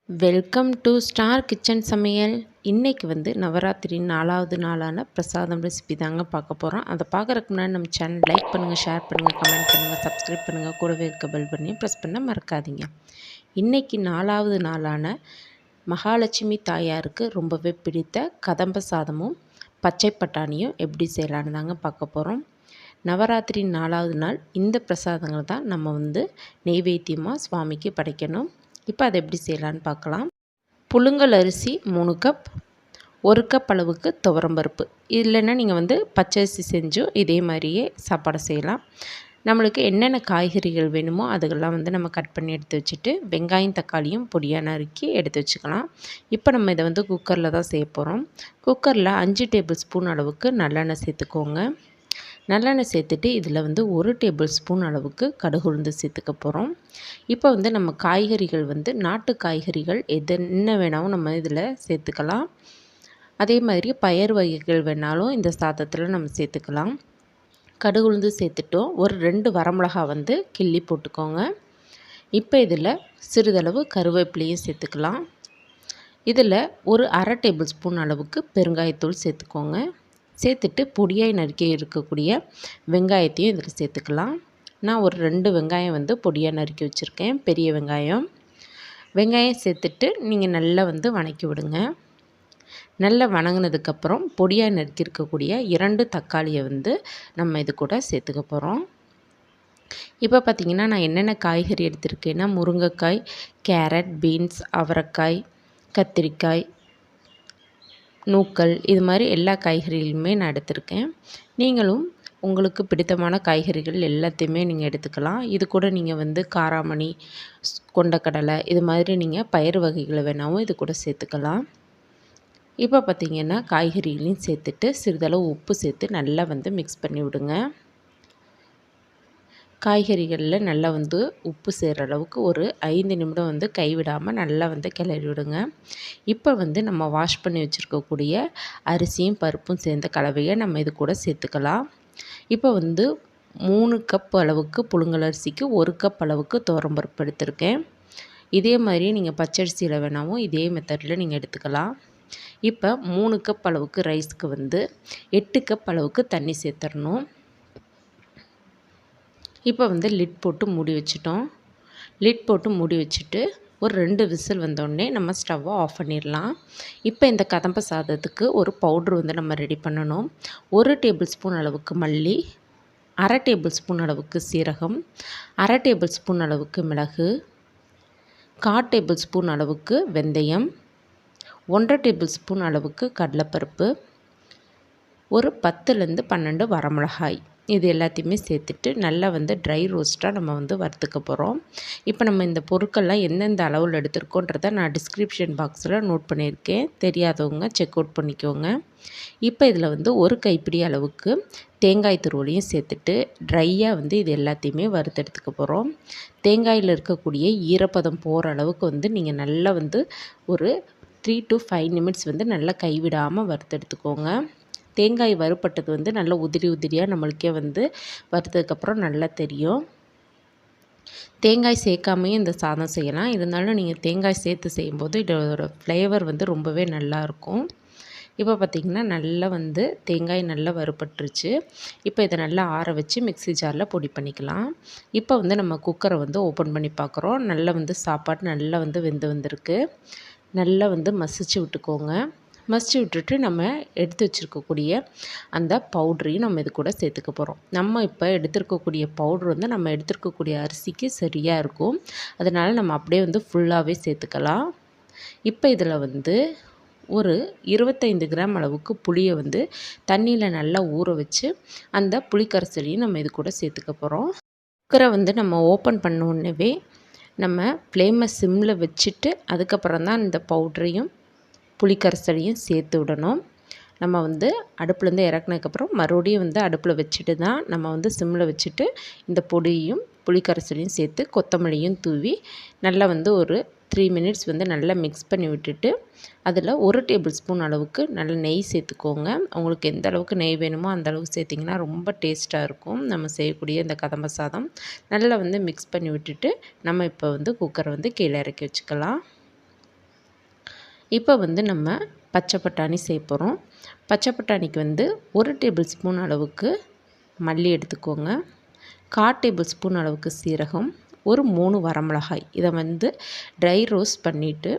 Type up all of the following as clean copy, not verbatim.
Welcome to star kitchen சமையல். இன்றைக்கி நவராத்திரி 4வது நாளான பிரசாதம் ரெசிபி தாங்க பார்க்க போகிறோம். அதை பார்க்குறதுக்கு முன்னாடி நம்ம சேனல் லைக் பண்ணுங்கள், ஷேர் பண்ணுங்கள், கமெண்ட் பண்ணுங்கள், சப்ஸ்கிரைப் பண்ணுங்கள், கூடவே இருக்க பெல் பண்ணி ப்ரெஸ் பண்ண மறக்காதீங்க. இன்றைக்கி 4வது நாளான மகாலட்சுமி தாயாருக்கு ரொம்பவே பிடித்த கதம்ப சாதமும் பச்சை பட்டாணியும் எப்படி செய்யலான்னு தாங்க பார்க்க போகிறோம். நவராத்திரி 4வது நாள் இந்த பிரசாதங்கள் தான் நம்ம நெய்வேத்தியமாக சுவாமிக்கு படைக்கணும். இப்போ அதை எப்படி செய்யலான்னு பார்க்கலாம். புழுங்கல் அரிசி 3 கப், 1 கப் அளவுக்கு துவரம்பருப்பு. இல்லைன்னா நீங்கள் பச்சரிசி செஞ்சும் இதே மாதிரியே சாப்பாடு செய்யலாம். நம்மளுக்கு என்னென்ன காய்கறிகள் வேணுமோ அதுக்கெல்லாம் நம்ம கட் பண்ணி எடுத்து வச்சுட்டு வெங்காயம் தக்காளியும் பொடியாக நறுக்கி எடுத்து வச்சுக்கலாம். இப்போ நம்ம இதை குக்கரில் தான் செய்ய போகிறோம். குக்கரில் 5 டேபிள் ஸ்பூன் அளவுக்கு நல்லெண்ணெய் சேர்த்துக்கோங்க. நல்லெண்ணெய் சேர்த்துட்டு இதில் 1 டேபிள் ஸ்பூன் அளவுக்கு கடுகு உளுந்து சேர்த்துக்க போகிறோம். இப்போ நம்ம காய்கறிகள் நாட்டு காய்கறிகள் என்ன வேணாலும் நம்ம இதில் சேர்த்துக்கலாம். அதே மாதிரி பயறு வகைகள் வேணாலும் இந்த சாதத்தில் நம்ம சேர்த்துக்கலாம். கடுகு உளுந்து சேர்த்துட்டோம். ஒரு 2 வரமிளகா கிள்ளி போட்டுக்கோங்க. இப்போ இதில் சிறிதளவு கருவேப்பிலையும் சேர்த்துக்கலாம். இதில் ஒரு அரை டேபிள் ஸ்பூன் அளவுக்கு பெருங்காயத்தூள் சேர்த்துக்கோங்க. சேர்த்துட்டு பொடியாய் நறுக்கி இருக்கக்கூடிய வெங்காயத்தையும் இதில் சேர்த்துக்கலாம். நான் ஒரு 2 வெங்காயம் பொடியாக நறுக்கி வச்சுருக்கேன், பெரிய வெங்காயம். வெங்காயம் சேர்த்துட்டு நீங்கள் நல்லா வணக்கி விடுங்க. நல்லா வணங்கினதுக்கப்புறம் பொடியாக நறுக்கி இருக்கக்கூடிய 2 தக்காளியை நம்ம இது கூட சேர்த்துக்க போகிறோம். இப்போ பார்த்திங்கன்னா நான் என்னென்ன காய்கறி எடுத்திருக்கேன்னா முருங்கைக்காய், கேரட், பீன்ஸ், அவரைக்காய், கத்திரிக்காய், நூக்கல், இது மாதிரி எல்லா காய்கறிகளுமே நான் எடுத்திருக்கேன். நீங்களும் உங்களுக்கு பிடித்தமான காய்கறிகள் எல்லாத்தையுமே நீங்கள் எடுத்துக்கலாம். இது கூட நீங்கள் காராமணி, கொண்டக்கடலை, இது மாதிரி நீங்கள் பயிறு வகைகளை வேணாலும் இது கூட சேர்த்துக்கலாம். இப்போ பார்த்திங்கன்னா காய்கறிகளையும் சேர்த்துட்டு சிறிதளவு உப்பு சேர்த்து நல்லா மிக்ஸ் பண்ணி விடுங்க. காய்கறிகளில் நல்லா உப்பு சேர்கிற அளவுக்கு ஒரு 5 நிமிடம் கைவிடாமல் நல்லா கிளறி விடுங்க. இப்போ நம்ம வாஷ் பண்ணி வச்சுருக்கக்கூடிய அரிசியும் பருப்பும் சேர்ந்த கலவையை நம்ம இது கூட சேர்த்துக்கலாம். இப்போ 3 கப் அளவுக்கு புழுங்கல் அரிசிக்கு 1 கப் அளவுக்கு துவரம்பருப்பு எடுத்திருக்கேன். இதே மாதிரி நீங்கள் பச்சரிசியில் வேணாலும் இதே மெத்தடில் நீங்கள் எடுத்துக்கலாம். இப்போ 3 கப் அளவுக்கு ரைஸ்க்கு 8 கப் அளவுக்கு தண்ணி சேர்த்துடணும். இப்போ லிட் போட்டு மூடி வச்சிட்டோம். லிட் போட்டு மூடி வச்சுட்டு ஒரு 2 விசில் வந்தோடனே நம்ம ஸ்டவ்வை ஆஃப் பண்ணிடலாம். இப்போ இந்த கதம்ப சாதத்துக்கு ஒரு பவுட்ரு நம்ம ரெடி பண்ணணும். 1 டேபிள் ஸ்பூன் அளவுக்கு மல்லி, அரை டேபிள் ஸ்பூன் அளவுக்கு சீரகம், அரை டேபிள் ஸ்பூன் அளவுக்கு மிளகு, 1/4 டேபிள் ஸ்பூன் அளவுக்கு வெந்தயம், 1/2 டேபிள் ஸ்பூன் அளவுக்கு கடலைப்பருப்பு, ஒரு 10லேருந்து 12 வரமிளகாய், இது எல்லாத்தையுமே சேர்த்துட்டு நல்லா ட்ரை ரோஸ்ட்டாக நம்ம வறுத்துக்க போகிறோம். இப்போ நம்ம இந்த பொருட்கள்லாம் எந்தெந்த அளவில் எடுத்துருக்கோன்றதை நான் டிஸ்கிரிப்ஷன் பாக்ஸில் நோட் பண்ணியிருக்கேன். தெரியாதவங்க செக் அவுட் பண்ணிக்கோங்க. இப்போ இதில் ஒரு கைப்பிடி அளவுக்கு தேங்காய் துருவலையும் சேர்த்துட்டு ட்ரையாக இது எல்லாத்தையுமே வறுத்தெடுத்துக்க போகிறோம். தேங்காயில் இருக்கக்கூடிய ஈரப்பதம் போகிற அளவுக்கு நீங்கள் நல்லா ஒரு 3 to 5 நிமிட்ஸ் நல்லா கைவிடாமல் வறுத்தெடுத்துக்கோங்க. தேங்காய் வறுப்பட்டது நல்லா உதிரி உதிரியாக நம்மளுக்கே வறுத்ததுக்கப்புறம் நல்லா தெரியும். தேங்காய் சேர்க்காமையும் இந்த சாதம் செய்யலாம். இருந்தாலும் நீங்கள் தேங்காய் சேர்த்து செய்யும்போது இதோட ஃப்ளேவர் ரொம்பவே நல்லாயிருக்கும். இப்போ பார்த்திங்கன்னா நல்லா தேங்காய் நல்லா வறுப்பட்டுருச்சு. இப்போ இதை நல்லா ஆற வச்சு மிக்ஸி ஜாரில் பொடி பண்ணிக்கலாம். இப்போ நம்ம குக்கரை ஓப்பன் பண்ணி பார்க்குறோம். நல்லா சாப்பாடு நல்லா வெந்து வந்திருக்கு. நல்லா மசிச்சு விட்டுக்கோங்க. மசிச்சு விட்டுட்டு நம்ம எடுத்து வச்சுருக்கக்கூடிய அந்த பவுட்ரையும் நம்ம இது கூட சேர்த்துக்க போகிறோம். நம்ம இப்போ எடுத்துருக்கக்கூடிய பவுட்ரு நம்ம எடுத்துருக்கக்கூடிய அரிசிக்கு சரியாக இருக்கும். அதனால் நம்ம அப்படியே ஃபுல்லாகவே சேர்த்துக்கலாம். இப்போ இதில் ஒரு 25 கிராம் அளவுக்கு புளியை தண்ணியில் நல்லா ஊற வச்சு அந்த புளிக்கரைசலையும் நம்ம இது கூட சேர்த்துக்க போகிறோம். குக்கரை நம்ம ஓப்பன் பண்ண உடனே நம்ம ஃப்ளேமை சிம்மில் வச்சுட்டு அதுக்கப்புறம் தான் இந்த பவுட்ரையும் புளிக்கரைசலையும் சேர்த்து விடணும். நம்ம அடுப்புலேருந்து இறக்குனதுக்கப்புறம் மறுபடியும் அடுப்பில் வச்சுட்டு தான் நம்ம சிம்மில் வச்சுட்டு இந்த பொடியும் புளிக்கரைசலையும் சேர்த்து கொத்தமல்லியும் தூவி நல்லா ஒரு 3 மினிட்ஸ் நல்லா மிக்ஸ் பண்ணி விட்டுட்டு அதில் 1 டேபிள் ஸ்பூன் அளவுக்கு நல்ல நெய் சேர்த்துக்கோங்க. உங்களுக்கு எந்த அளவுக்கு நெய் வேணுமோ அந்த அளவுக்கு சேர்த்திங்கன்னா ரொம்ப டேஸ்ட்டாக இருக்கும் நம்ம செய்யக்கூடிய இந்த கதம்ப சாதம். நல்லா மிக்ஸ் பண்ணி விட்டுட்டு நம்ம இப்போ குக்கரை கீழே இறக்கி வச்சுக்கலாம். இப்போ வந்து நம்ம பச்சை பட்டாணி சேர்ப்போம். பச்சை பட்டாணிக்கு வந்து 1 டேபிள் ஸ்பூன் அளவுக்கு மல்லி எடுத்துக்கோங்க, 1/4 டேபிள் ஸ்பூன் அளவுக்கு சீரகம், ஒரு 3 வரமிளகாய். இதை வந்து ட்ரை ரோஸ்ட் பண்ணிவிட்டு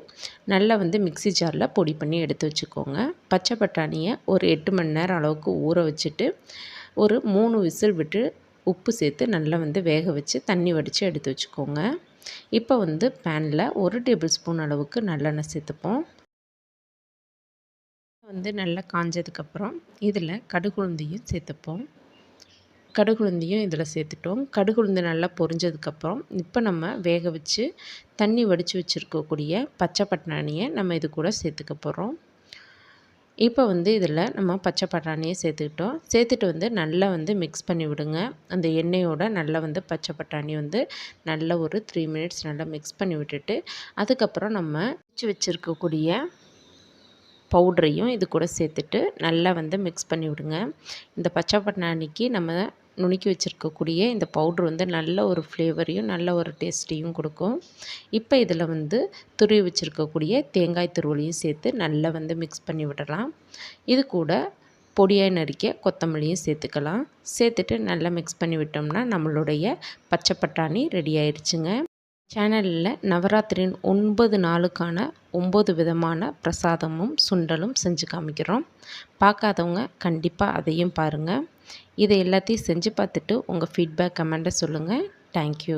நல்லா வந்து மிக்ஸி ஜாரில் பொடி பண்ணி எடுத்து வச்சுக்கோங்க. பச்சை பட்டாணியை ஒரு 8 மணி நேரம் அளவுக்கு ஊற வச்சுட்டு ஒரு 3 விசில் விட்டு உப்பு சேர்த்து நல்லா வந்து வேக வச்சு தண்ணி வடித்து எடுத்து வச்சுக்கோங்க. இப்போ வந்து பேனில் 1 டேபிள் ஸ்பூன் அளவுக்கு நல்லெண்ணெய் சேர்த்துப்போம். வந்து நல்லா காஞ்சதுக்கப்புறம் இதில் கடுகுளுந்தியும் சேர்த்துப்போம். கடுகுளுந்தியும் இதில் சேர்த்துட்டோம். கடுகுளுந்து நல்லா பொரிஞ்சதுக்கப்புறம் இப்போ நம்ம வேக வச்சு தண்ணி வடித்து வச்சுருக்கக்கூடிய பச்சை பட்டாணியை நம்ம இது கூட சேர்த்துக்க போகிறோம். இப்போ வந்து இதில் நம்ம பச்சை பட்டாணியை சேர்த்துட்டு வந்து நல்லா வந்து மிக்ஸ் பண்ணி விடுங்க. அந்த எண்ணெயோட நல்லா வந்து பச்சை பட்டாணி வந்து நல்லா ஒரு 3 மினிட்ஸ் நல்லா மிக்ஸ் பண்ணி விட்டுட்டு அதுக்கப்புறம் நம்ம வச்சுருக்கக்கூடிய பவுடரையும் இது கூட சேர்த்துட்டு நல்லா வந்து மிக்ஸ் பண்ணி விடுங்க. இந்த பச்சை பட்டாணிக்கு நம்ம நுணுக்கி வச்சுருக்கக்கூடிய இந்த பவுட்ரு வந்து நல்ல ஒரு ஃப்ளேவரையும் நல்ல ஒரு டேஸ்ட்டையும் கொடுக்கும். இப்போ இதில் வந்து துருவி வச்சுருக்கக்கூடிய தேங்காய் துருவலையும் சேர்த்து நல்லா வந்து மிக்ஸ் பண்ணி விடலாம். இது கூட பொடியாக நறுக்கிய கொத்தமல்லியும் சேர்த்துக்கலாம். சேர்த்துட்டு நல்லா மிக்ஸ் பண்ணி விட்டோம்னா நம்மளுடைய பச்சை பட்டாணி ரெடி ஆயிடுச்சுங்க. சேனலில் நவராத்திரியின் 9 நாளுக்கான 9 விதமான பிரசாதமும் சுண்டலும் செஞ்சு காமிக்கிறோம். பார்க்காதவங்க கண்டிப்பாக அதையும் பாருங்கள். இதை எல்லாத்தையும் செஞ்சு பார்த்துட்டு உங்கள் ஃபீட்பேக் கமெண்ட்டை சொல்லுங்கள். தேங்க்யூ.